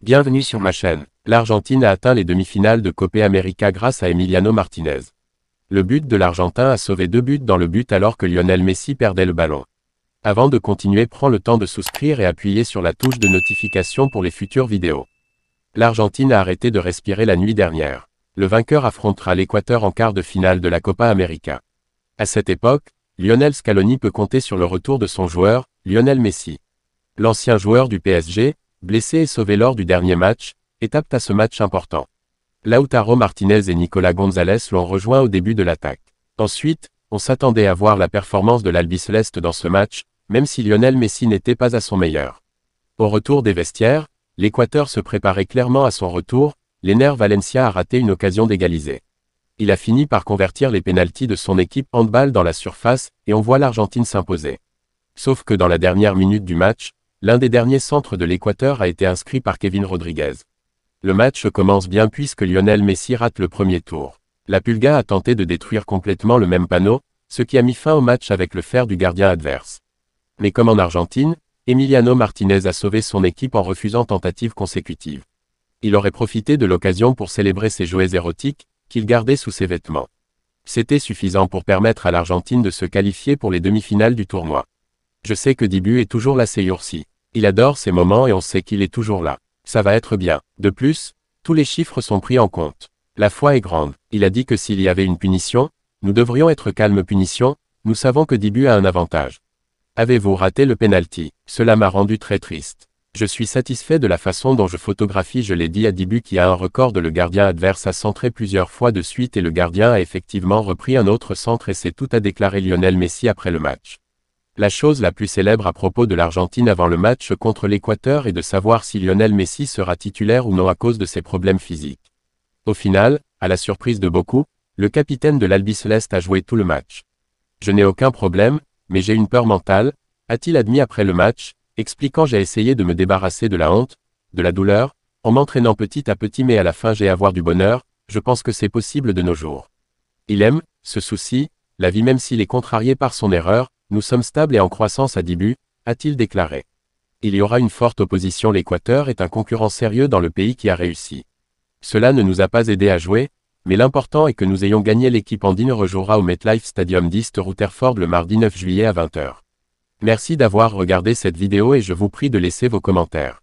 Bienvenue sur ma chaîne. L'Argentine a atteint les demi-finales de Copa América grâce à Emiliano Martinez. Le but de l'Argentin a sauvé 2 buts dans le but alors que Lionel Messi perdait le ballon. Avant de continuer, prends le temps de souscrire et appuyer sur la touche de notification pour les futures vidéos. L'Argentine a arrêté de respirer la nuit dernière. Le vainqueur affrontera l'Équateur en quart de finale de la Copa América. À cette époque, Lionel Scaloni peut compter sur le retour de son joueur, Lionel Messi. L'ancien joueur du PSG, blessé et sauvé lors du dernier match, est apte à ce match important. Lautaro Martinez et Nicolas Gonzalez l'ont rejoint au début de l'attaque. Ensuite, on s'attendait à voir la performance de l'Albiceleste dans ce match, même si Lionel Messi n'était pas à son meilleur. Au retour des vestiaires, l'Équateur se préparait clairement à son retour, l'Ener Valencia a raté une occasion d'égaliser. Il a fini par convertir les pénaltys de son équipe handball dans la surface, et on voit l'Argentine s'imposer. Sauf que dans la dernière minute du match, l'un des derniers centres de l'Équateur a été inscrit par Kevin Rodriguez. Le match commence bien puisque Lionel Messi rate le premier tour. La Pulga a tenté de détruire complètement le même panneau, ce qui a mis fin au match avec le fer du gardien adverse. Mais comme en Argentine, Emiliano Martinez a sauvé son équipe en refusant tentatives consécutives. Il aurait profité de l'occasion pour célébrer ses jouets érotiques, qu'il gardait sous ses vêtements. C'était suffisant pour permettre à l'Argentine de se qualifier pour les demi-finales du tournoi. Je sais que Dibu est toujours là ces jours-ci. Il adore ces moments et on sait qu'il est toujours là. Ça va être bien. De plus, tous les chiffres sont pris en compte. La foi est grande. Il a dit que s'il y avait une punition, nous devrions être calmes. Punition, nous savons que Dibu a un avantage. Avez-vous raté le penalty? Cela m'a rendu très triste. Je suis satisfait de la façon dont je photographie. Je l'ai dit à Dibu qui a un record de le gardien adverse a centré plusieurs fois de suite et le gardien a effectivement repris un autre centre et c'est tout, a déclaré Lionel Messi après le match. La chose la plus célèbre à propos de l'Argentine avant le match contre l'Équateur est de savoir si Lionel Messi sera titulaire ou non à cause de ses problèmes physiques. Au final, à la surprise de beaucoup, le capitaine de l'Albiceleste a joué tout le match. Je n'ai aucun problème, mais j'ai une peur mentale, a-t-il admis après le match, expliquant j'ai essayé de me débarrasser de la honte, de la douleur, en m'entraînant petit à petit mais à la fin j'ai avoir du bonheur, je pense que c'est possible de nos jours. Il aime, ce souci, la vie même s'il est contrarié par son erreur, nous sommes stables et en croissance à Dibu, a-t-il déclaré. Il y aura une forte opposition. L'Équateur est un concurrent sérieux dans le pays qui a réussi. Cela ne nous a pas aidé à jouer, mais l'important est que nous ayons gagné. L'équipe andine rejouera au MetLife Stadium d'East Rutherford le mardi 9 juillet à 20 h. Merci d'avoir regardé cette vidéo et je vous prie de laisser vos commentaires.